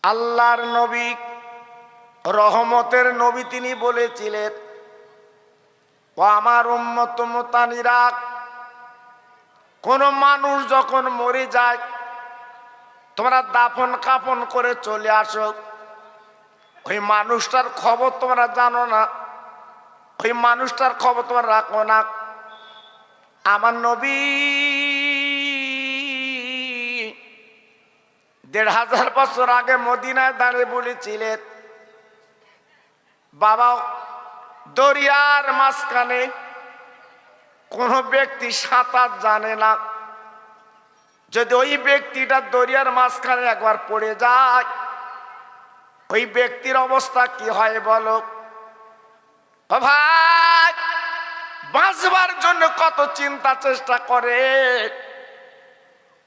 আল্লাহর নবী, রহমতের নবী, তিনি বলেছিলেন, ও আমার উম্মত মুতানিরা, কোন মানুষ যখন মরে যায় তোমরা দাফন কাফন করে চলে আসো। ওই মানুষটার খবর তোমরা জানো না, ওই মানুষটার খবর তোমরা রাখো না। আমার নবী ১৫০০ বছর আগে মদিনায় দাঁড়িয়ে বলেছিলেন, বাবা, দরিয়ার মাঝখানে কোন ব্যক্তি সাঁতার জানে না, যদি ওই ব্যক্তিটা দরিয়ার মাঝখানে একবার পড়ে যায় ওই ব্যক্তির অবস্থা কি হয় বলো। ও ভাই, বাঁচবার জন্য কত চিন্তা চেষ্টা করে,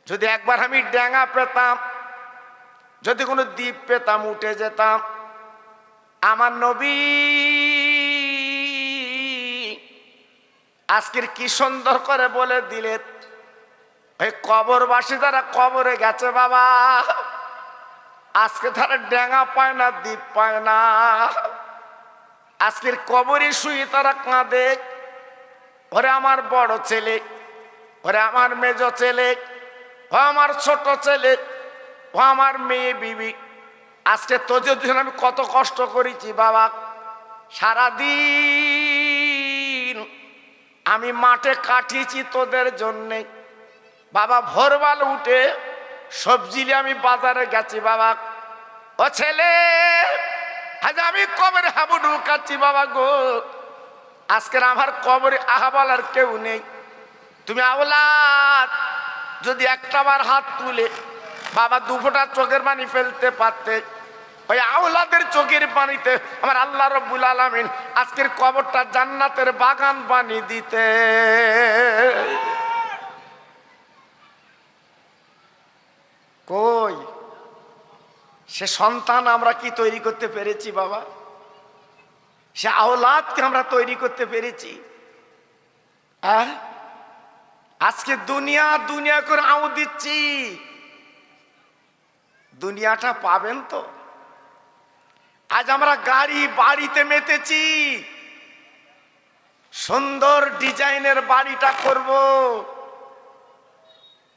যদি একবার আমি ডেঙা পেতাম, যদি কোনো দ্বীপ পেতাম, উঠে যেতাম। আমার নবী আজকের কি সুন্দর করে বলে দিলেন, ওই কবরবাসী যারা কবরে গেছে বাবা, আজকে তারা ডেঙা পায় না, দ্বীপ পায় না। আজকের কবরে শুয়ে তারা কাঁদে, ওরে আমার বড় ছেলে, ওরে আমার মেজ ছেলে, ও আমার ছোট ছেলে, ও আমার মেয়ে বিবি, আজকে তোদের জন্য আমি কত কষ্ট করেছি বাবা। সারাদিন আমি মাঠে কাটিয়েছি তোদের জন্যে বাবা। ভোরবেল উঠে সবজি নিয়ে আমি বাজারে গেছি বাবা। ও ছেলে, আজ আমি কবরে হাবু ঢুকাচ্ছি বাবা গো। আজকের আমার কবরে আহা বলার কেউ নেই। তুমি আওলাদ যদি একটাবার হাত তুলে বাবা 2 ফোঁটা চোখের পানি ফেলতে পারতে, ওই আওলাদের চোখের পানিতে আমার আল্লাহ রাব্বুল আলামিন আজকের কবরটা জান্নাতের বাগান বানিয়ে দিতে। কই সে সন্তান আমরা কি তৈরি করতে পেরেছি বাবা? সে আওলাদকে আমরা তৈরি করতে পেরেছি? আজকে দুনিয়া দুনিয়া করে আউ দিচ্ছি, দুনিয়াটা পাবেন তো? আজ আমরা গাড়ি বাড়িতে মেতেছি, সুন্দর ডিজাইনের বাড়িটা করব,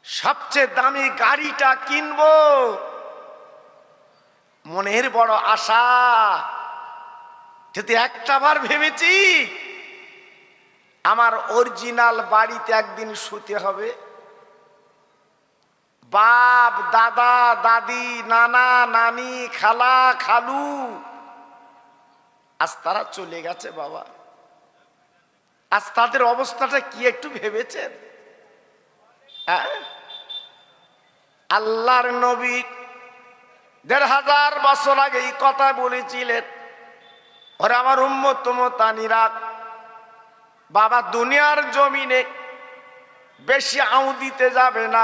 সবচেয়ে দামি গাড়িটা কিনব, মনের বড় আশা। যদি একটাবার ভেবেছি আমার অরিজিনাল বাড়িতে একদিন শুতে হবে, বাপ দাদা দাদি নানা নানি খালা খালু আজ তারা চলে গেছে বাবা। আজ তাদের অবস্থাটা কি একটু ভেবেছেন? আল্লাহর নবী ১৫০০ বছর আগে এই কথা বলেছিলেন, ওরে আমার উম্মত মুতানিরা, বাবা দুনিয়ার জমিনে বেশি আউ দিতে যাবে না,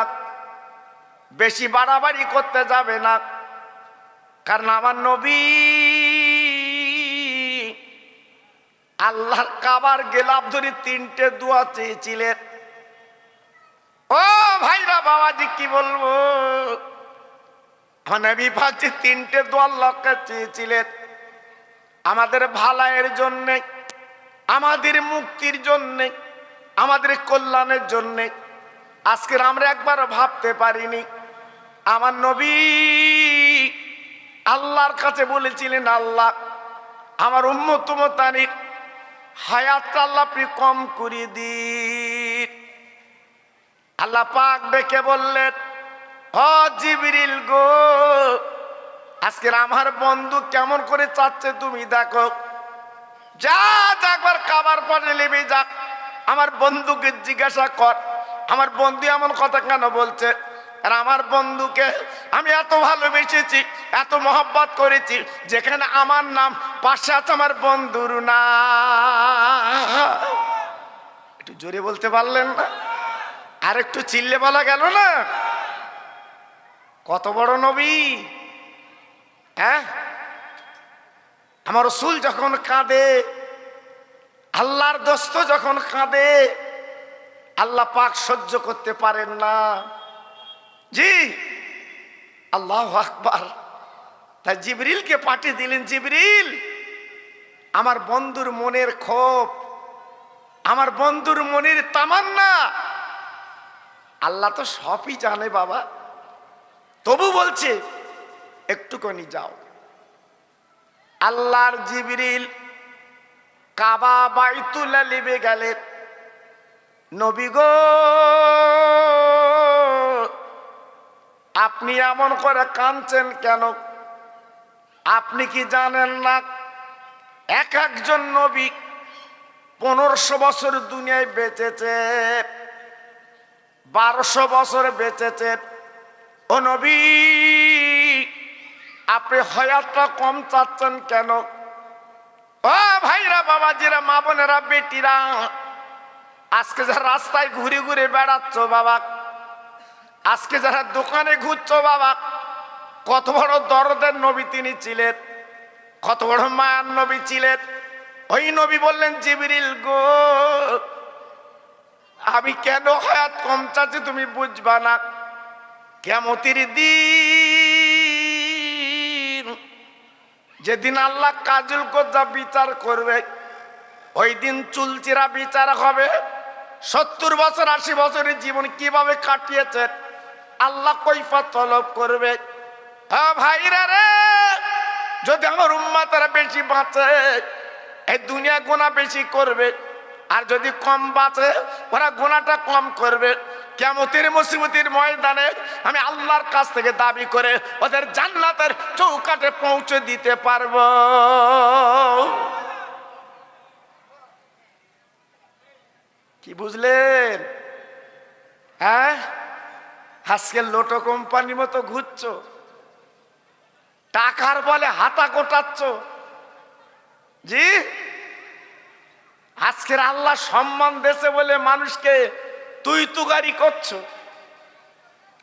বেশি বাড়াবাড়ি করতে যাবে না। কারণ আমার নবী আল্লাহর কাবার গেলাপ ধরে 3টে দোয়া চেয়েছিলেন। ও ভাইরা বাবাজি কি বলবো, নবী পাক 3টে দোয়া আল্লাহকে চেয়েছিলেন, আমাদের ভালাইয়ের জন্যে, আমাদের মুক্তির জন্যে, আমাদের কল্যাণের জন্যে। আজকের আমরা একবার ভাবতে পারিনি। আমার নবী আল্লাহর কাছে বলেছিলেন, আল্লাহ আমার উম্মত মুতানির হায়াতটা আল্লাহ আপনি কম করে দিন। আল্লাহ পাক ডেকে বললেন, ও জিবরিল গো, আজকের আমার বন্ধু কেমন করে চাচ্ছে তুমি দেখো। যা একবার কাবার পরে নেমে যাক, আমার বন্ধুকে জিজ্ঞাসা কর আমার বন্ধু এমন কথা কেন বলছে। আর আমার বন্ধুকে আমি এত ভালোবেসেছি, এত মহব্বত করেছি, যেখানে আমার নাম পাশে আছে আমার বন্ধুর না। একটু জোরে বলতে পারলেন না? আর একটু চিল্লে বলা গেল না? কত বড় নবী! আমার রাসূল যখন কাঁদে, আল্লাহর দোস্ত যখন কাঁদে, আল্লাহ পাক সহ্য করতে পারেন না। জি, আল্লাহু আকবার। তাই জিবরিলকে পাঠিয়ে দিলেন, জিবরিল আমার বন্ধুর মনের ক্ষোভ, আমার বন্ধুর মনের তামান্না আল্লাহ তো সবই জানে বাবা, তবু বলছে একটুখানি যাও। আল্লাহর জিবরিল কাবা বাইতুল্লাহ লিবে গেলেন। নবী গো আপনি এমন করে কাঁদছেন কেন? আপনি কি জানেন না এক একজন নবী 1500 বছর দুনিয়ায় বেঁচেছে, 1200 বছর বেঁচেছে। ও নবী আপনি হায়াতটা কম চাচ্ছেন কেন? ও ভাইরা, বাবাজিরা, মা বোনেরা, বেটিরা, আজকে যারা রাস্তায় ঘুরে ঘুরে বেড়াচ্ছ বাবা, আজকে যারা দোকানে ঘুরছো বাবা, কত বড় দরদের নবী তিনি ছিলেন, কত বড় মায়ার নবী ছিলেন। ওই নবী বললেন, জিবরিল গো আমি কেন হায়াত কম চাচ্ছি তুমি বুঝবা না। কিয়ামতের দিন যেদিন আল্লাহ কাজুল কোজা বিচার করবে, ওই দিন চুলচিরা বিচার হবে। 70 বছর 80 বছরের জীবন কিভাবে কাটিয়েছেন আল্লাহ কৈফিয়ত তলব করবে। হ্যাঁ ভাইরা রে, যদি আমার উম্মতেরা বেশি বাঁচে এই দুনিয়া গুনাহ বেশি করবে, আর যদি কম বাঁচে ওরা গুনাহটা কম করবে। কিয়ামতের মুসিবতের ময়দানে আমি আল্লাহর কাছ থেকে দাবি করে ওদের জান্নাতের চৌকাঠে পৌঁছে দিতে পারবো। কি বুঝলেন? হ্যাঁ, আজকে লোটো কোম্পানির মতো ঘুরছো, টাকার বলে হাতা কোটাচ্ছ। জি, আজকের আল্লাহ সম্মান দেশে বলে মানুষকে তুই তুগারি করছো।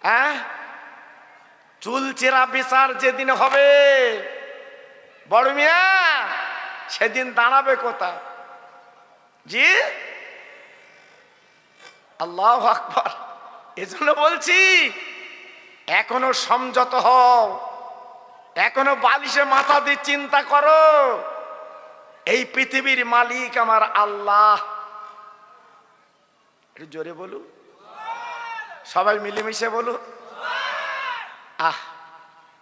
হ্যাঁ, চুল চেরা বিচার যেদিন হবে বড় মিয়া, সেদিন দাঁড়াবে কোথা? জি, আল্লাহু আকবার। এজন্য বলছি এখনো সংযত হও, এখনো বালিশে মাথা দিয়ে চিন্তা করো, এই পৃথিবীর মালিক আমার আল্লাহ। একটু জোরে বলু, সবাই মিলেমিশে বলু।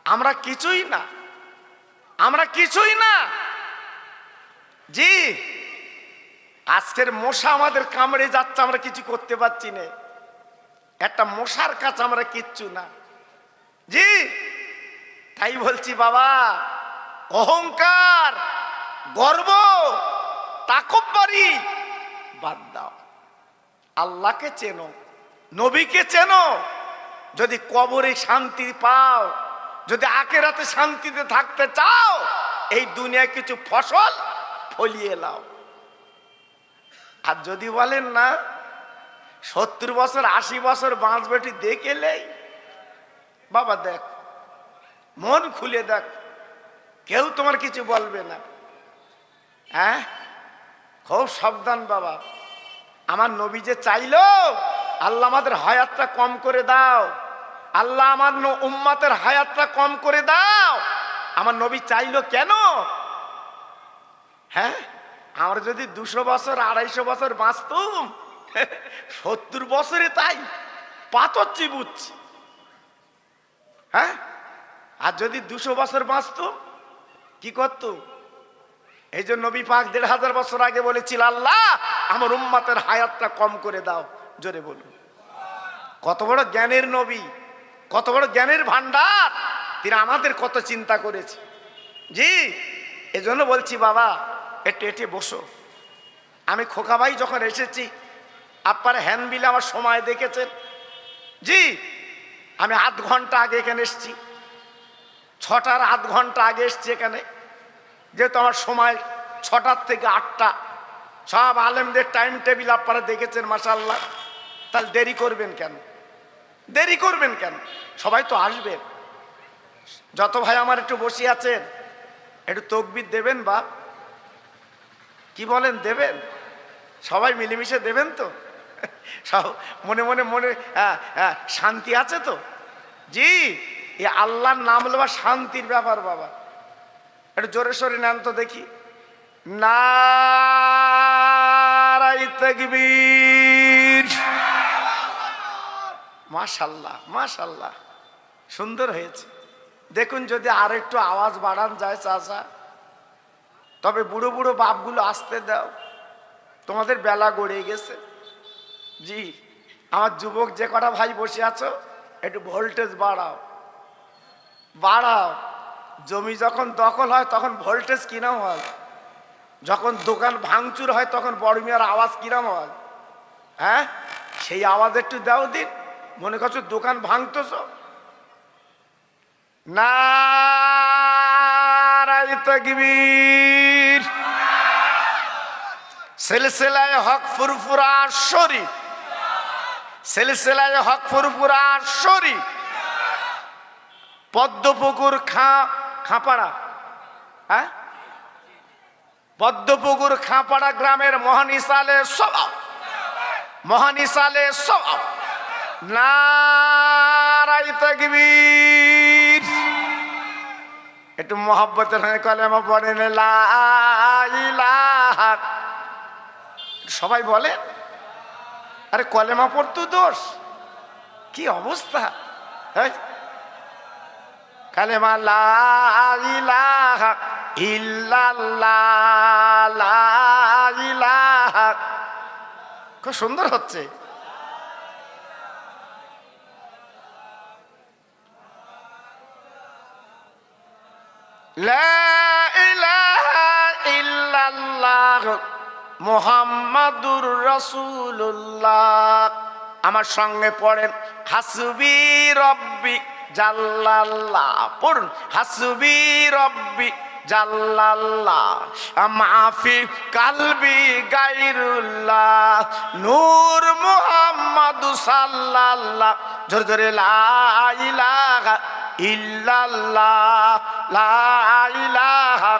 আমরা কিছুই না, আমরা কিছুই না। জি, আজকের মশা আমাদের কামড়ে যাচ্ছে, আমরা কিছু করতে পারছি না। একটা মশার কাছে আমরা কিচ্ছু না। জি, তাই বলছি বাবা, অহংকার, গর্ব, তাকব্বুরি বাদ দাও। আল্লাহকে চেনো, নবীকে চেনো। যদি কবরে শান্তি পাও, যদি আখিরাতে শান্তিতে থাকতে চাও, এই দুনিয়ায় কিছু ফসল ফলিয়ে লাও। আর যদি বলেন না 70 বছর 80 বছর বাঁচবেটি দেখেলেই, বাবা দেখ, মন খুলে দেখ, কেউ তোমার কিছু বলবে না। হ্যাঁ, খুব সাবধান বাবা। আমার নবী যে চাইলো আল্লাহ আমাদের হায়াতটা কম করে দাও, আল্লাহ আমার উম্মতের হায়াতটা কম করে দাও। আমার নবী চাইলো কেন? হ্যাঁ, আমরা যদি 200 বছর 250 বছর বাঁচতুম, 70 বছরে তাই পাথর চিবুচ্ছি। হ্যাঁ, আর যদি 200 বছর বাঁচতুম কি করতুম? এই জন্য নবী পাক 1500 বছর আগে বলেছিল, আল্লাহ আমার উম্মতের হায়াতটা কম করে দাও। জোরে বলুন। কত বড় জ্ঞানের নবী, কত বড় জ্ঞানের ভান্ডার, তিনি আমাদের কত চিন্তা করেছে। জি, এজন্য বলছি বাবা, একটু এটে বসো। আমি খোকা ভাই যখন এসেছি, আপনার হ্যান্ডবিলে আমার সময় দেখেছেন। জি, আমি আধ ঘন্টা আগে এখানে এসেছি, 6টার আধ ঘন্টা আগে এসেছি এখানে। যেহেতু আমার সময় 6টার থেকে 8টা, সব আলেমদের টাইম টেবিল আপনারা দেখেছেন মাশাআল্লাহ। তাহলে দেরি করবেন কেন? দেরি করবেন কেন? সবাই তো আসবেন। যত ভাই আমার একটু বসে আছেন, একটু তাকবীর দেবেন বাপ? কি বলেন, দেবেন? সবাই মিলেমিশে দেবেন তো? সব মনে মনে শান্তি আছে তো? জি, এই আল্লাহর নাম লওয়া শান্তির ব্যাপার বাবা। একটু জোরে সোরে নেন তো দেখি। নারায়ে তাকবীর। মাশাআল্লাহ মাশাআল্লাহ, সুন্দর হয়েছে। দেখুন যদি আর একটু আওয়াজ বাড়ান যায় চাচা, তবে বুড়ো বুড়ো বাপগুলো আসতে দাও, তোমাদের বেলা গড়িয়ে গেছে। জি, আমার যুবক যে কটা ভাই বসে আছো, একটু ভোল্টেজ বাড়াও বাড়াও। জমি যখন দখল হয় তখন ভোল্টেজ কিরম হয়, যখন দোকান ভাঙচুর হয় তখন বড় মিয়ার আওয়াজ কিরম হয়, হ্যাঁ সেই আওয়াজ একটু দাও দিন। মনে করছো দোকান ভাঙতেছ। নারায়ে তাকবীর। সিলসিলায়ে হক ফুরফুরা শরীফ, সিলসিলায়ে হক ফুরফুরা শরীফ, পদ্মপুকুর খাঁপাড়া, হ্যাঁ পদ্মপুকুর খাঁপাড়া গ্রামের মহানিসালে সওয়াব, মহানিসালে সওয়াব। নারায়ে তাকবীর। একটু মহব্বতের হয়ে কলেমা পড়েন লা ইলাহা। সবাই বলে আরে কলেমা পড়তো দোষ, কি অবস্থা। কালেমা লা ইলাহা ইল্লাল্লাহ, লা ইলাহা। খুব সুন্দর হচ্ছে। লা ইলাহা ইল্লাল্লাহ মুহাম্মাদুর রাসূলুল্লাহ। আমার সঙ্গে পড়েন হাসবি রব্বি জাল্লাল্লাহ। পড়ুন হাসবি রব্বি জাল্লাল্লাহ, মাফি কালবি গায়রুল্লাহ, নূর মুহাম্মদ সাল্লাল্লাহ। জোরে জোরে লা ইলাহা ইল্লাল্লাহ, লা ইলাহা।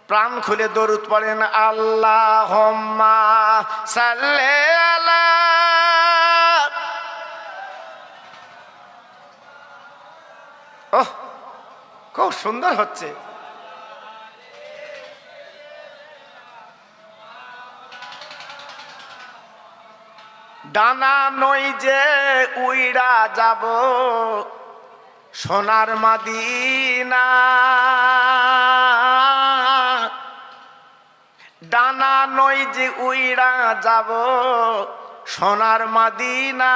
প্রাণ খুলে দরুদ পড়েন আল্লাহুম্মা সাল্লি আলা। ওহ খুব সুন্দর হচ্ছে। ডানা নই যে উইড়া যাব সোনার মদিনা, ডানা নই যে উইড়া যাব সোনার মদিনা,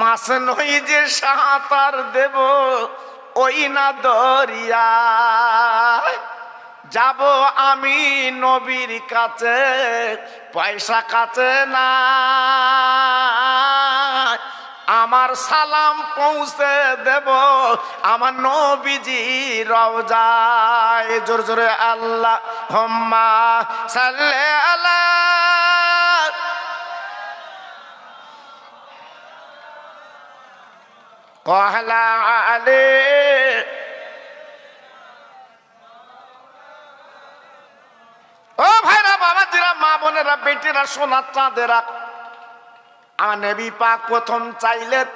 মাছ নই যে সাঁতার দেব ওই না দরিয়া, যাব আমি নবীর কাছে পয়সা কাছে না, আমার সালাম পৌঁছে দেব আমার নবীজি রওজায়। জোর জোরে আল্লাহুম্মা সাল্লি আলা। ওয়ালা আলি। ও ভাইরা বাবাজিরা মা বোনেরা বেটিরা সোনার চাঁদেরা, আমার নবী পাক প্রথম চাইলেন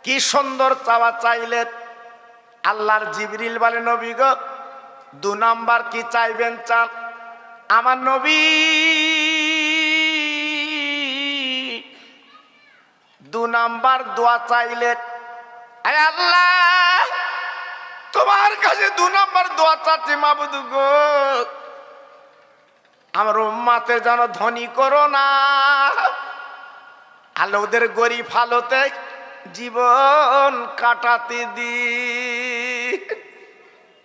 কি সুন্দর চাওয়া চাইলেন। আল্লাহর জিবরিল বলে নবী গো 2 নাম্বার কি চাইবেন চান। আমার নবী 2 নাম্বার দোয়া চাইলেন, আয় আল্লাহ তোমার কাছে 2 নাম্বার দোয়া চাচ্ছি মাবুদ গো, আমার উম্মতের যেন ধনী করো না, আল্লাহ ওদের গরিব হালতে জীবন কাটাতে দি।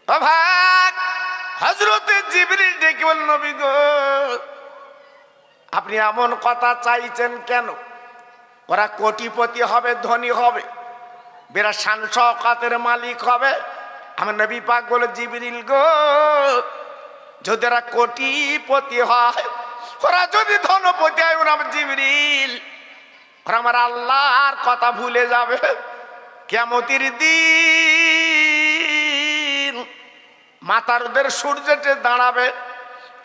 অভাগ হযরতে জিবরিল ডেকে বলেন নবী গো আপনি এমন কথা চাইছেন কেন? ওরা কোটিপতি হবে, ধনী হবে, বিরাট শান শওকতের মালিক হবে। আমার নবী পাক বলে জিবরিল গো যদি ওরা কোটিপতি হয়, ওরা যদি ধনপতি হয়, ওরা জিবরিল ওরা আমার আল্লাহর কথা ভুলে যাবে। কিয়ামতের দিন মাথার ওদের সূর্যতে দাঁড়াবে,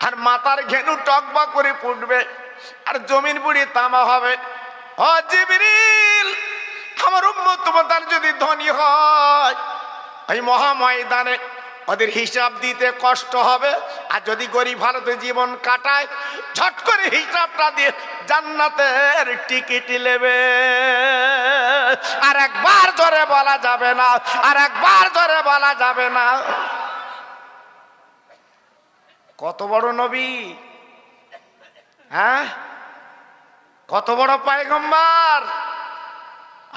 আর মাথার ঘেনু টকবা করে ফুটবে, আর জমিন বুড়ি তামা হবে। ও জিবরিল, আমার উম্মত তোমাদের যদি ধনী হয়, এই মহা ময়দানে ওদের হিসাব দিতে কষ্ট হবে। আর যদি গরিব হালতে জীবন কাটায়, ঝট করে হিসাবটা দিয়ে জান্নাতের টিকিট নেবে। আর একবার জোরে বলা যাবে না, আর একবার জোরে বলা যাবে না। কত বড় নবী, হ্যাঁ, কত বড় পয়গম্বর।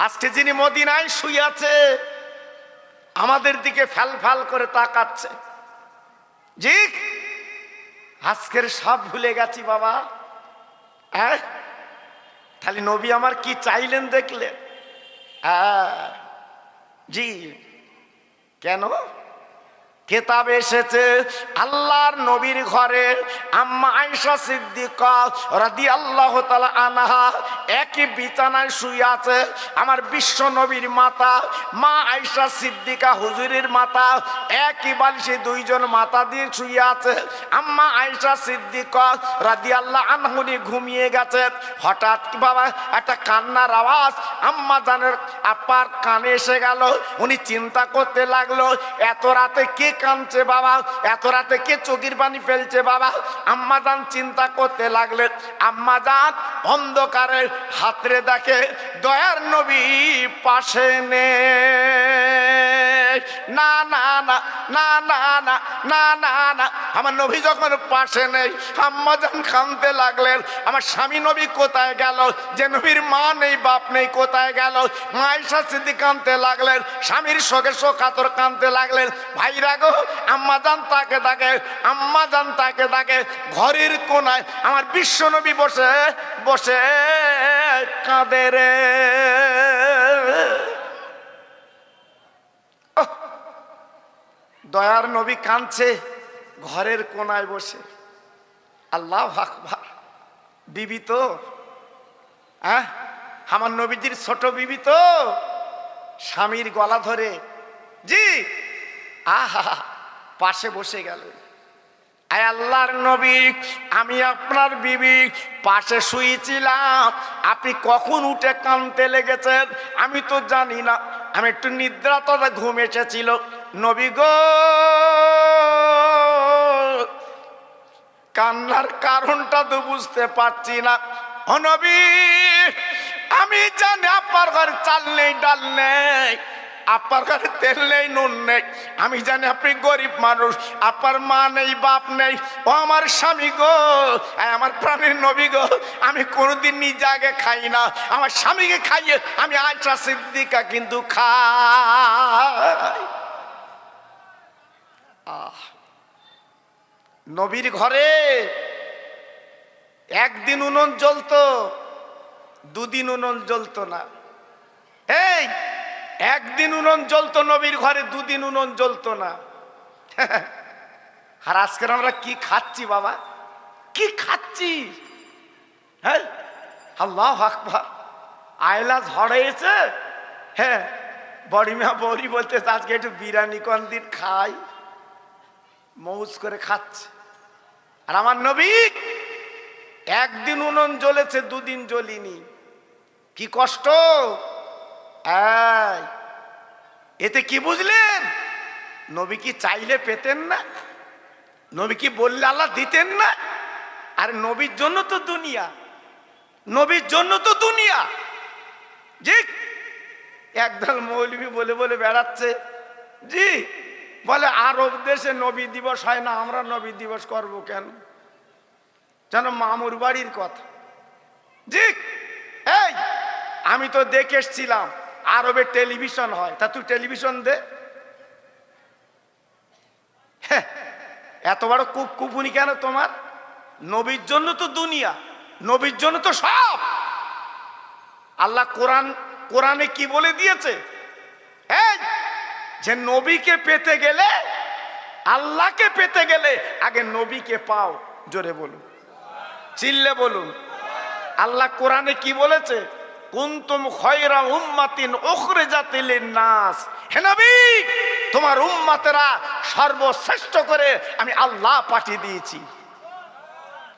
আজকে যিনি মদিনায় শুয়ে আছে, আমাদের দিকে ফ্যাল ফ্যাল করে তাকাচ্ছে। জি, আজকের সব ভুলে গেছি বাবা। হ্যাঁ, তাহলে নবী আমার কি চাইলেন দেখলে? জি, কেন? কেতাবে এসেছে আল্লাহর নবীর ঘরে আম্মা আয়েশা সিদ্দিকা রাদিয়াল্লাহু তাআলা আনহা একই বিছানায় শুয়ে আছে। আমার বিশ্ব নবীর মাতা মা আয়েশা সিদ্দিকা হুজুরের মাতা একই বালিশে দুইজন মাতা দিয়ে শুয়ে আছে। আম্মা আয়েশা সিদ্দিকা রাদিয়াল্লাহু আনহা ঘুমিয়ে গেছে। হঠাৎ বাবা একটা কান্নার আওয়াজ আম্মা জানের আপার কানে এসে গেল। উনি চিন্তা করতে লাগলো, এত রাতে কে কাঁদছে বাবা, এত রাতে কে চোখের পানি ফেলছে বাবা। আম্মা জান চিন্তা করতে লাগলেন। আম্মা জান অন্ধকারে হাতরে দেখে দয়ার নবী পাশে নেই। না না না না না না না না না, আমার নবী যখন পাশে নেই, আম্মা জান কাঁদতে লাগলেন। আমার স্বামী নবী কোথায় গেল? যে নবীর মা নেই বাপ নেই কোথায় গেল? মা আয়েশা সিদ্দিকা কাঁদতে লাগলেন, স্বামীর শোকে শোকাতুর কাঁদতে লাগলেন। ভাইরা গো, আম্মা জান তাকে তাকে, আম্মা জান তাকে তাকে ঘরের কোনায় আমার বিশ্ব নবী বসে বসে কাঁদে রে। দয়ার নবী কাঁদছে ঘরের কোনায় বসে। আল্লাহু আকবার। বিবি তো, হ্যাঁ, আমার নবীজির ছোট বিবি তো, স্বামীর গলা ধরে জি আহা পাশে বসে গেল। আয় আল্লাহর নবী, আমি আপনার বিবি পাশে শুয়েছিলাম, আপনি কখন উঠে কাঁদতে লেগেছেন আমি তো জানি না, আমি একটু নিদ্রা তথা ঘুম এসেছিল। নবী গো, কান্নার কারণটা তো বুঝতে পারছি না। ও নবী, আমি জানি আপনার ঘরে চাল নেই ডাল নেই, আপনার ঘরে তেল নেই নুন নেই, আমি জানি আপনি গরিব মানুষ, আপনার মা নেই বাপ নেই। ও আমার স্বামী গো, আমার প্রাণের নবী গো, আমি কোনোদিন নিজে আগে খাই না, আমার স্বামীকে খাইয়ে আমি আয়েশা সিদ্দিকা কিন্তু খাই। নবীর ঘরে একদিন উনুন জ্বলতো, দুদিন উনুন জ্বলতো না। এই একদিন উনুন জ্বলতো নবীর ঘরে, দুদিন উনুন জ্বলতো না। আর আজকের আমরা কি খাচ্ছি বাবা, কি খাচ্ছি? হ্যাঁ, আল্লাহু আকবার। আয়লা ঝড়েছে, হ্যাঁ, বড়ি মা বড়ি বলতে আজকে একটু বিরিয়ানি কোন দিন খাই, মৌজ করে খাচ্ছে। আর আমার নবী একদিন উনুন জ্বলেছে, দুদিন জ্বলিনি। কি কষ্ট! এতে কি বুঝলেন? নবী কি চাইলে পেতেন না? নবী কি বললে আল্লাহ দিতেন না? আর নবীর জন্য তো দুনিয়া, নবীর জন্য তো দুনিয়া। জি, একদল মৌলবি বলে বলে বেড়াচ্ছে, জি বলে আরব দেশে নবী দিবস হয় না, আমরা নবী দিবস করব কেন? যেন মামুর বাড়ির কথা। জি, এই আমি তো দেখে এসছিলাম আরবে টেলিভিশন হয়, তা তুই টেলিভিশন দে। এত বড় কুপুনি কেন তোমার? নবীর জন্য তো দুনিয়া, নবীর জন্য তো সব। আল্লাহ কোরআনে কি বলে দিয়েছে? এই যে নবীকে পেতে গেলে, আল্লাহকে পেতে গেলে আগে নবীকে পাও। জোরে বলুন, চিল্লে বলুন। আল্লাহ কোরআনে কি বলেছে? কুনতুম খায়রা উম্মাতিন উখরিজাত লিন-নাস। হে নবী, তোমার উম্মতেরা সর্বশ্রেষ্ঠ করে আমি আল্লাহ পাঠিয়ে দিয়েছি।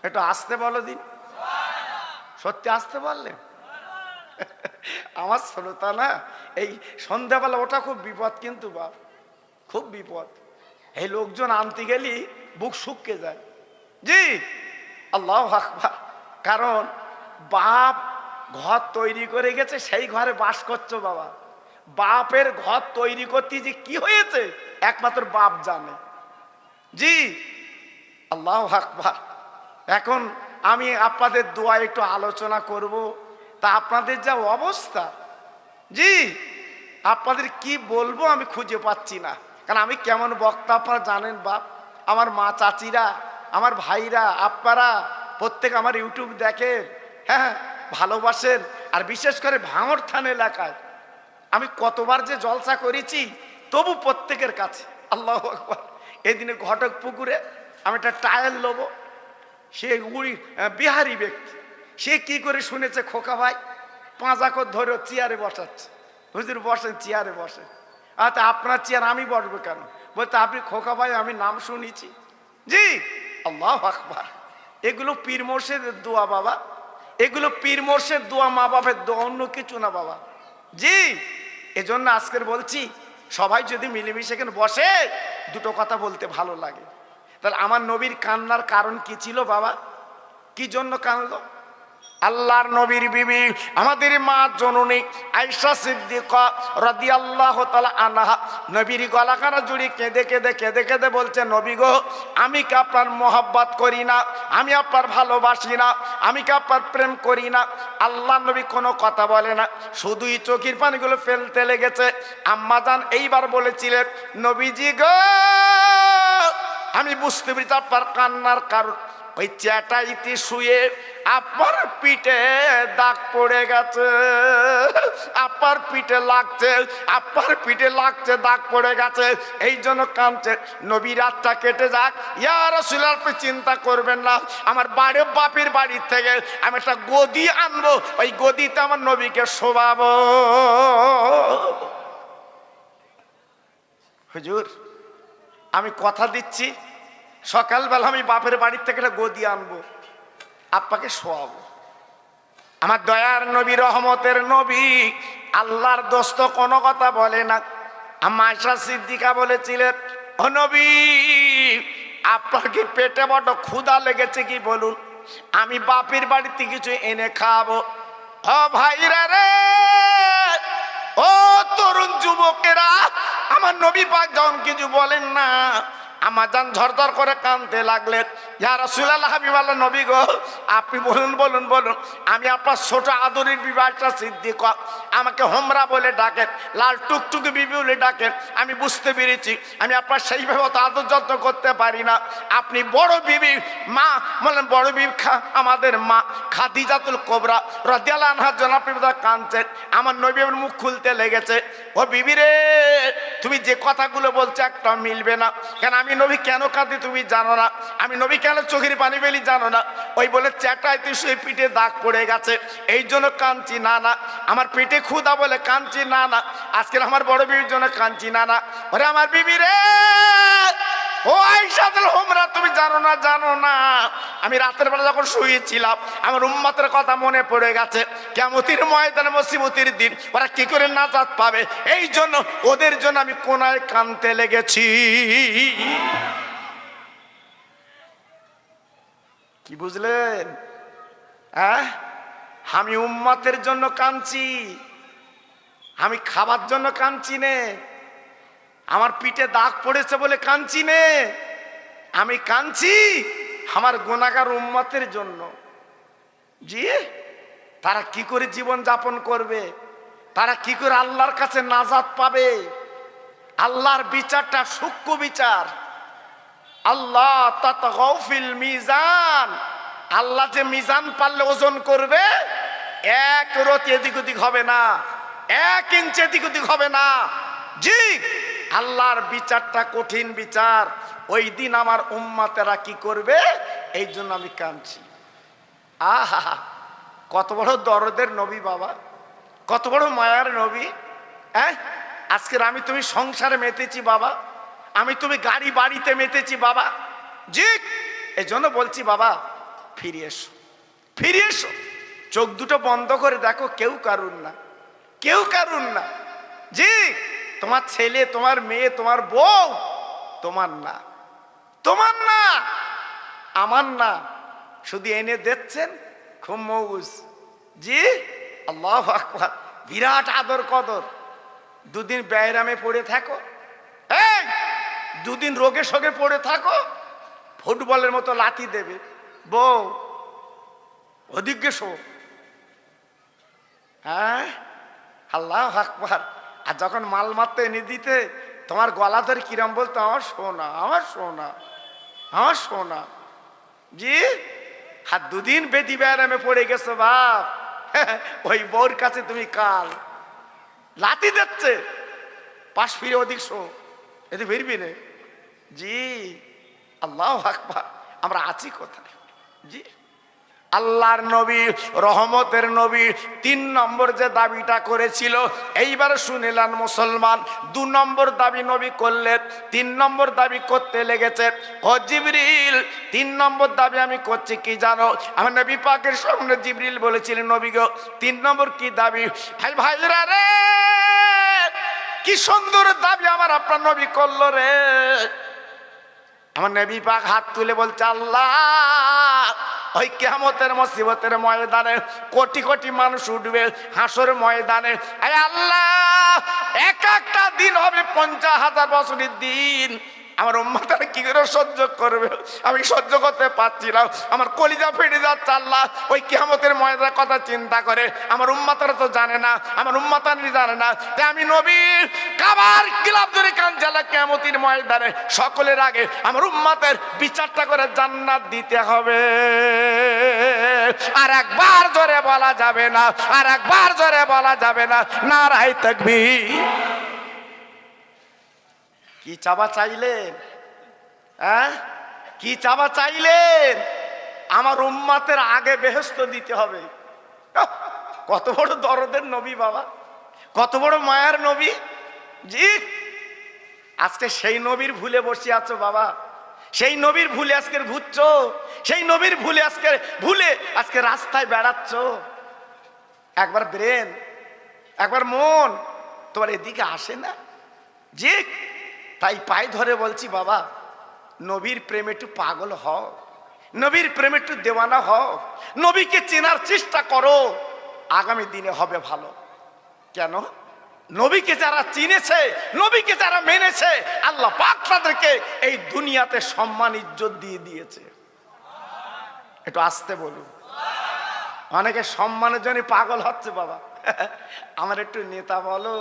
একটু আসতে বলো দিন, সত্যি আসতে বললে। আমার শ্রোতা না, এই সন্ধ্যাবেলা ওটা খুব বিপদ, কিন্তু বাপ খুব বিপদ। এই লোকজন আনতে গেলি বুক শুকিয়ে যায়। জি, আল্লাহু আকবার। কারণ বাপ ঘর তৈরি করে গেছে, সেই ঘরে বাস করছো বাবা। বাপের ঘর তৈরি করতে যে কি হয়েছে একমাত্র বাপ জানে। জি, আল্লাহু আকবার। এখন আমি আপনাদের দোয়া একটু আলোচনা করব। তা আপনাদের যা অবস্থা, জি আপনাদের কি বলবো আমি খুঁজে পাচ্ছি না। কারণ আমি কেমন বক্তা আপনারা জানেন বাপ। আমার মা চাচিরা, আমার ভাইরা, আপনারা প্রত্যেক আমার ইউটিউব দেখেন, হ্যাঁ ভালোবাসেন। আর বিশেষ করে ভাঙড় থান এলাকায় আমি কতবার যে জলসা করেছি, তবু প্রত্যেকের কাছে আল্লাহু আকবার। এদিনে ঘটক পুকুরে আমি একটা টায়ার লোবো, সে উড়ি বিহারি ব্যক্তি, সে কি করে শুনেছে খোকা ভাই পাঁজা করে ধরে চেয়ারে বসাচ্ছে। হুজুর বসেন, চেয়ারে বসে। আচ্ছা আপনার চেয়ার আমি বসবো কেন? বলতে আপনি খোকা ভাই আমি নাম শুনেছি। জি, আল্লাহু আকবার। এগুলো পীর মোর্শেদের দোয়া বাবা, এগুলো পীর মোর্শেদ দোয়া, মা বাপের দোয়া, অন্য কিছু না বাবা। জি, এজন্য আজকের বলছি সবাই যদি মিলেমিশে এখানে বসে দুটো কথা বলতে ভালো লাগে। তাহলে আমার নবীর কান্নার কারণ কি ছিল বাবা? কি জন্য কাঁদলো? আল্লাহর নবীর বিবি আমাদের মা জননী আয়েশা সিদ্দিকা রাদিয়াল্লাহু তাআলা আনহা নবীর গলাখানা জুড়ে কেঁদে কেঁদে কেঁদে কেঁদে বলছে, নবী গো আমি কি আপনার মহব্বত করি না? আমি আপনার ভালোবাসি না? আমি কি আপনার প্রেম করি না? আল্লাহ নবী কোনো কথা বলে না, শুধুই চোখের পানিগুলো ফেলতে লেগেছে। আম্মা জান এইবার বলেছিলেন, নবীজি গো আমি বুঝতে পেরেছি আপনার কান্নার কারণ। ওই চ্যাটাইতে শুয়ে আপনার পিঠে দাগ পড়ে গেছে, আপনার পিঠে লাগছে, আপনার পিঠে লাগছে, দাগ পড়ে গেছে, এই জন্য কাঁদছে। নবী রাতটা কেটে যাক, ইয়া রাসূলুল্লাহ আপনি চিন্তা করবেন না, আমার বাপের বাড়ির থেকে আমি একটা গদি আনবো, ওই গদিতে আমার নবীকে শোভাবো। হুজুর আমি কথা দিচ্ছি, সকালবেলা আমি বাপের বাড়ির থেকে একটা গদি আনবো, আপনাকে শোয়াবো। আমার দয়ার নবী, রহমতের নবী, আল্লাহর দোস্ত কোনো কথা বলে না। আম্মা আয়েশা সিদ্দিকা বলেছিলেন, ও নবী আপনার কি পেটে বড় ক্ষুধা লেগেছে কি বলুন, আমি বাপের বাড়িতে কিছু এনে খাবো। ও ভাইরা রে, ও তরুণ যুবকেরা, আমার নবী পাক যখন কিছু বলেন না, আমার জান ঝরঝর করে কাঁদতে লাগলেন। ইয়া রাসূলুল্লাহ হাবিবাল্লাহ নবী গো আপনি বলুন বলুন বলুন, আমি আপনার ছোট আদরের বিবি আয়েশা সিদ্দিকা, আমাকে হোমরা বলে ডাকেন, লাল টুকটুকি বিবি বলে ডাকেন। আমি বুঝতে পেরেছি আমি আপনার সেইভাবে অত আদর যত্ন করতে পারি না। আপনি বড় বিবি, মা বলেন বড় বিবি, আমাদের মা খাদিজাতুল কুবরা রাদিয়াল্লাহু আনহার জন্য আপনি কাঁদছেন। আমার নবী মুখ খুলতে লেগেছে, ও বিবি রে তুমি যে কথাগুলো বলছো একটা মিলবে না। কেন আমি নবী কেন কাঁদি তুমি জানো না? আমি নবী কেন চোখের পানি ফেলি জানো না? ওই বলে চ্যাটাইতে শুয়ে পিঠে দাগ পড়ে গেছে, এই জন্য কাঁদছি। না না, আমার পেটে ক্ষুধা বলে কাঁদছি। না না, আজকের আমার বড় বিবির জন্য কাঁদছি। না না, ওরে আমার বিবি রে, ও আয়েশাতুল হুমরা তুমি জানো না, জানো না আমি রাতের বেলা যখন শুয়েছিলাম আমার উম্মতের কথা মনে পড়ে গেছে। কিয়ামতের ময়দানে মুসিবতের দিন ওরা কি করে নাজাত পাবে, এই জন্য ওদের জন্য আমি কোনায় কাঁদতে লেগেছি। কি বুঝলেন? হ্যাঁ, আমি উম্মতের জন্য কাঁদছি, আমি খাবার জন্য কাঁদছি নে, আমার পিঠে দাগ পড়েছে বলে কাঁদছি নে, আমি কাঁদছি আমার গুনাহগার উম্মতের জন্য। জি, তারা কি করে জীবন যাপন করবে, তারা কি করে আল্লাহর কাছে নাজাত পাবে। আল্লাহর বিচারটা সূক্ষ্ম বিচার। আল্লাহ তাতগাউ ফিল মিজান, আল্লাহ যে মিজান পারলে ওজন করবে, এক রতি এদিক ওদিক হবে না, এক ইঞ্চি এদিক ওদিক হবে না। জি, আল্লাহর বিচারটা কঠিন বিচার। ওই দিন আমার উম্মতেরা কি করবে, এই জন্য আমি কাঁদছি। আহা, কত বড় দরদের নবী বাবা, কত বড় মায়ার নবী। হ্যাঁ, আজকের আমি তুমি সংসারে মেতেছি বাবা, আমি তুমি গাড়ি বাড়িতে মেতেছি বাবা। জি, এই জন্য বলছি বাবা, ফিরে এসো, ফিরে এসো। চোখ দুটো বন্ধ করে দেখো, কেউ কারুন না, কেউ কারুন না। জি, তোমার ছেলে, তোমার মেয়ে, তোমার বউ তোমার না, তোমার না, আমার না, শুধু এনে দিচ্ছেন খুব মৌজ। জি, আল্লাহু আকবার, বিরাট আদর কদর। দুদিন ব্যায়ামে পড়ে থাকো, এই দুদিন রোগে শোগে পড়ে থাকো, ফুটবলের মতো লাথি দেবে বউ, ওদিকে শো। হ্যাঁ, আল্লাহু আকবার। আর যখন মাল মারতে এনে দিতে, তোমার গলা ধরে কিরম বলতো, আমার সোনা, আমার সোনা, আমার সোনা। জি, আর দুদিন বেদি ব্যায়ামে পড়ে গেছো বাপ, ওই বউর কাছে তুমি কাল লাথি দিচ্ছে, পাশ ফিরে ওদিক শো, এতে ফিরবি না। জি, আল্লাহু আকবার। আমরা আছি কোথায়? জি, আল্লাহর নবী, রহমতের নবী 3 নম্বর যে দাবিটা করেছিল, এইবার শুনিলেন মুসলমান, 2 নম্বর দাবি নবী করলেন, 3 নম্বর দাবি করতে লেগেছে। ও জিবরিল, 3 নম্বর দাবি আমি করছি কি জানো? আমার নবী পাকের সামনে জিবরিল বলেছিলেন, নবী গো 3 নম্বর কি দাবি? ভাই ভাইরা রে, কি সুন্দর দাবি আমার আপনার নবী করলো রে। আমার নবী পাক হাত তুলে বলছে, আল্লাহ, ওই কিয়ামতের মুসিবতের ময়দানে কোটি কোটি মানুষ উঠবে হাসর ময়দানে, আয় আল্লাহ, এক একটা দিন হবে 50,000 বছরের দিন। আমার উম্মতরা কি করে সহ্য করবে? আমি সহ্য করতে পারছি না, আমার কলিজা ফেটে যাচ্ছে। আল্লাহ, ওই কিয়ামতের ময়দানের কথা চিন্তা করে আমার উম্মতরা তো জানে না, আমার উম্মতানি জানে না। তাই আমি নবী কাবার গিলাফ ধরে কাঞ্জালা কিয়ামতের ময়দানে সকলের আগে আমার উম্মতের বিচারটা করে জান্নাত দিতে হবে। আর একবার জোরে বলা যাবে না, আর একবার জোরে বলা যাবে না, নারায়ে তাকবীর। কি চাবা চাইলেন? হ্যাঁ, কি চাবা চাইলেন? আমার উম্মতের আগে বেহেশত দিতে হবে। কত বড় দরদের নবী বাবা, কত বড় মায়ার নবী। জি, আজকে সেই নবীর ভুলে বসে আছো বাবা, সেই নবীর ভুলে আজকে ঘুরছো, সেই নবীর ভুলে আজকে রাস্তায় বেড়াচ্ছ। একবার ব্রেন, একবার মন তোমার এদিকে আসে না? জি, তাই পায়ে ধরে বলছি বাবা, নবীর প্রেমে একটু পাগল হও, নবীর প্রেমে একটু দেওয়ানা হও, নবীকে চেনার চেষ্টা করো, আগামী দিনে হবে ভালো। কেন? নবীকে যারা চিনেছে, নবীকে যারা মেনেছে, আল্লাহ পাক তাদেরকে এই দুনিয়াতে সম্মান ইজ্জত দিয়ে দিয়েছে। একটু আসতে বলুন। অনেকে সম্মানের জন্য পাগল হচ্ছে বাবা, আমার একটু নেতা বলো,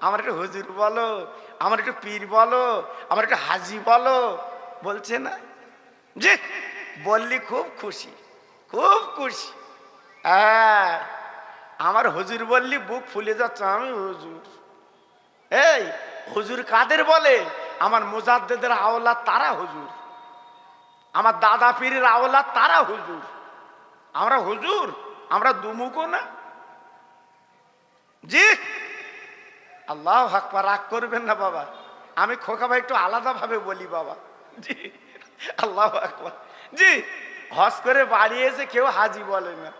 আমার একটু হুজুর বলো, আমার একটু পীর বলো, আমার একটু হাজি বলো, বলছে না? জি, বললি খুব খুশি, খুব খুশি। হ্যাঁ, আমার হুজুর বললি বুক ফুলে যাচ্ছে, আমি হুজুর। এই হুজুর কাদের বলে? আমার মুজাদ্দেদের আওলাদ তারা হুজুর, আমার দাদা পীরের আওলাদ তারা হুজুর। আমরা হুজুর, আমরা দুমুখো না। জি, আল্লাহু আকবার। রাগ করবেন না বাবা, আমি খোকা ভাই একটু আলাদা ভাবে বলি বাবা। জি, আল্লাহু আকবার। জি, হজ করে বাড়ি এসে কেউ হাজি বলে না,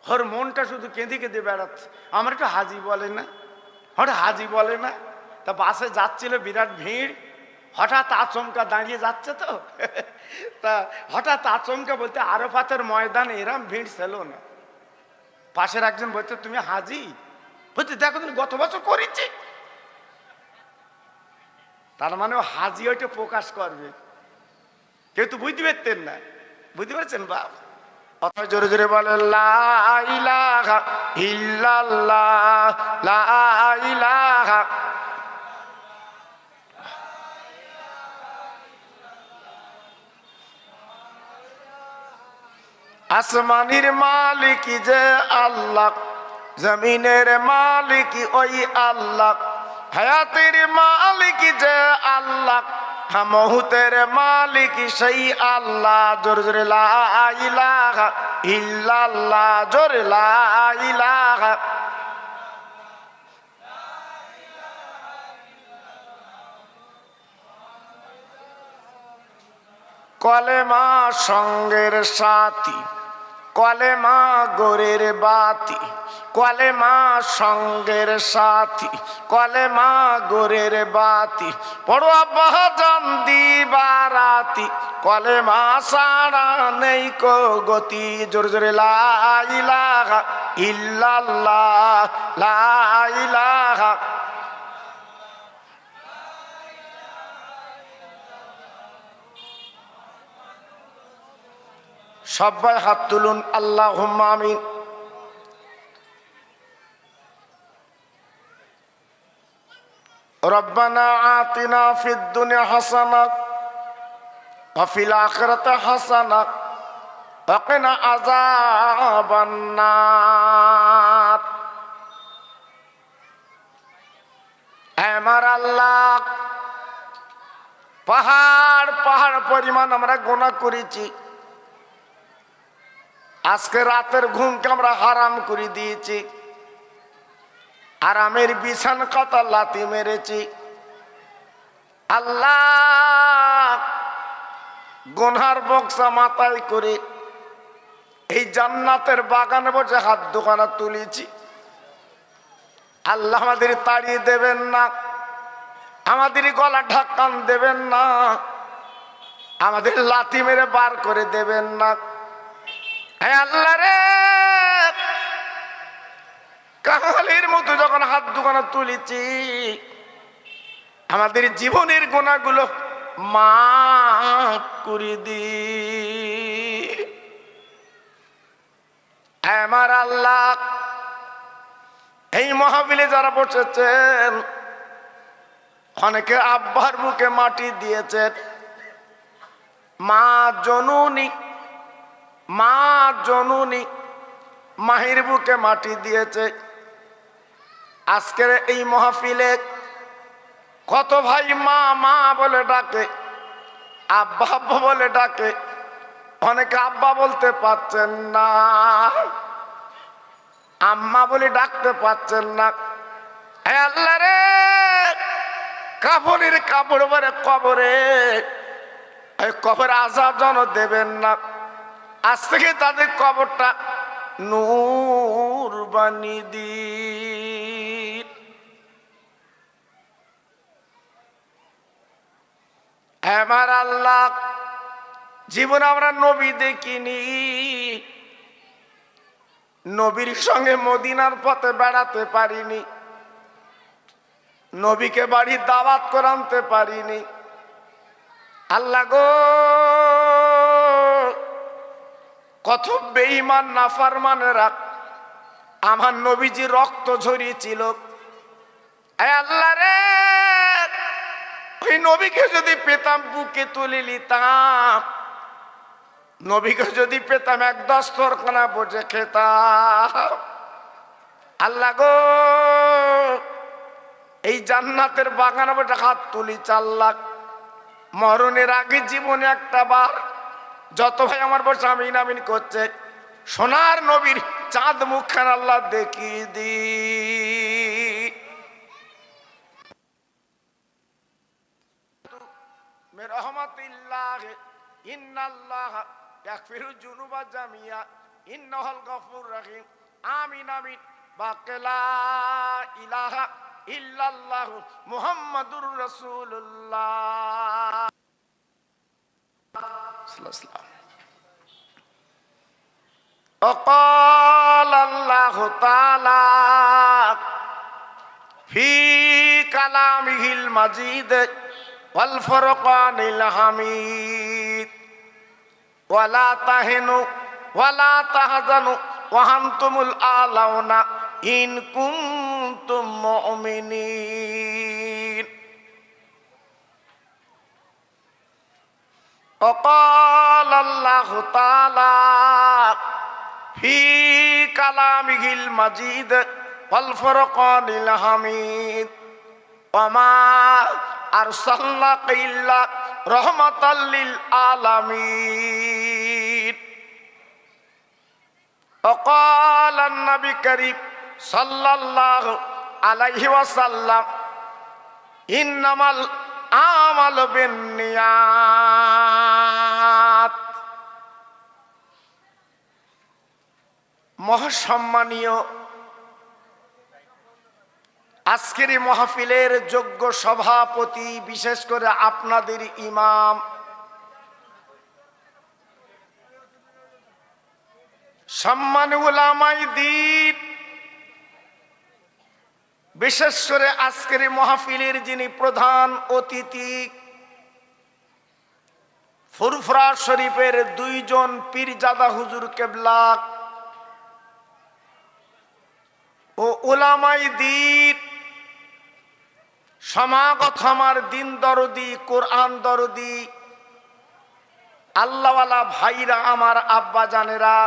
ওর মনটা শুধু কেঁদে কেঁদে বেড়াচ্ছে, আমার একটু হাজি বলে না, হঠাৎ হাজি বলে না। তা বাসে যাচ্ছিল, বিরাট ভিড়, হঠাৎ আচমকা দাঁড়িয়ে যাচ্ছে তো, তা হঠাৎ আচমকা বলতে আরাফাতের ময়দানে এরম ভিড় ছিল না। পাশের একজন বলতে, তুমি হাজি? বলতে, দেখো তুমি গত বছর করেছি। তার মানে ও হাজি ওইটা প্রকাশ করবে, কেউ তো বুঝতে পারতেন না। বুঝতে পারছেন বাপ? অত জোরে জোরে বলে, লা ইলাহা ইল্লাল্লাহ, লা ইলাহা। আসমানের মালিক যে আল্লাহ, জমিনের মালিক ওই আল্লাহ, হায়াতের মালিক যে আল্লাহ, মৌতের মালিক সেই আল্লাহ। জোরে জোরে লা ইলাহা ইল্লাল্লাহ, জোরে লা ইলাহা। কলেমা সঙ্গের সাথী, কলেমা গোরের বাতি, কলেমা সঙ্গের সাথী, কলেমা গোরের বাতি, পড়ো আব্বাজান দিবারাতি, কলেমা সারা নেই কো গতি। জোরে জোরে লা ইলাহা ইল্লাল্লাহ, লা ইলাহা। সবাই হাত তুলুন, আল্লাহুম্মা আমিন। রব্বানা আতিনা ফিদ দুনিয়া হাসানাহ ওয়া ফিল আখিরাতি হাসানাহ ওয়া কিনা আযাবান নার। আমার আল্লাহ, পাহাড় পাহাড় পরিমাণ আমরা গুনাহ করেছি। আজকে রাতের ঘুমকে আমরা হারাম করে দিয়েছি, আরামের বিছান কাতা লাথি মেরেছি। আল্লাহ, গুনহার বক্সা মাথায় করে এই জান্নাতের বাগানে বসে হাত দোকানা তুলেছি। আল্লাহ, আমাদের তাড়িয়ে দেবেন না, আমাদের গলা ঢাকান দেবেন না, আমাদের লাথি মেরে বার করে দেবেন না। আল্লাহ রে, কাঙালির মতো যখন হাত দুখানা তুলেছি, আমাদের জীবনের গুনাহগুলো মাফ করে দি। আমার আল্লাহ, এই মাহফিলে যারা বসেছেন, অনেকে আব্বার বুকে মাটি দিয়েছেন, মা জননী, মা জননী মাহির বুকে মাটি দিয়েছে। আজকের এই মাহফিলে কত ভাই মা মা বলে ডাকে, আব্বা আব্বা বলে ডাকে, অনেকে আব্বা বলতে পারছেন না, আম্মা বলে ডাকতে পারছেন না। হে আল্লাহ রে, কাফনের কাপড় পরে কবরে, এই কবর আযাব যেন দেবেন না। আজ থেকে তাদের কবরটা নূর বানিয়ে দিন। আমার আল্লাহ, জীবন আমরা নবী দেখিনি, নবীর সঙ্গে মদিনার পথে বেড়াতে পারিনি, নবীকে বাড়ি দাওয়াত করে আনতে পারিনি। আল্লাহ গো, কত বেঈমান নাফরমানেরা আমার নবীজি রক্ত ঝরিয়েছিল। আল্লাহ রে, ওই নবীকে যদি পেতাম বুকে তুলে নিতাম, নবীকে যদি পেতাম এক দস্তরখানা বসে খেতাম। আল্লাহ গো, এই জান্নাতের বাগানে বসে হাত তুলি 4 লাখ। মরণের আগে জীবনে একটা বার যত ভাই আমার বসে আমিন আমিন করছে, সোনার নবীর চাঁদ মুখখান আল্লাহ দেখিয়ে দি। রহমাতিল্লাহ, ইন্নাল্লাহ ইয়াগফিরু যুনুবা জামিয়া, ইন্নাহুল গফুর রহিম। আমিন আমিন। বাকেলা ইলাহা ইল্লাল্লাহ মুহাম্মাদুর রাসূলুল্লাহ। وقال الله تعالى في كلامه المجيد والفرقان الحميد ولا تهنوا ولا تحزنوا وأنتم الأعلون إن كنتم مؤمنين. وقال الله تعالى في كلامه المجيد والفرقان الحميد وما أرسلناك إلا رحمة للعالمين. وقال النبي الكريم صلى الله عليه وسلم إنما الأعمال بالنيات. মহাসম্মানীয় আজকের এই মাহফিলের যোগ্য সভাপতি, বিশেষ করে আপনাদের ইমাম, সম্মানী উলামায়ে দ্বীন, বিশেষ করে আজকের এই মাহফিলের যিনি প্রধান অতিথি, ফুরফুরা শরীফের দুইজন পীরজাদা হুজুর কেবলা ও উলামায়ে দ্বীন, সমাগত আমার দিন দরদি, কোরআন দরদি, আল্লাহওয়ালা ভাইরা, আমার আব্বা জানেরা,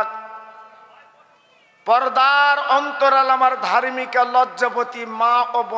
পর্দার অন্তরাল আমার ধার্মিকা লজ্জাপতি মা ও বোন,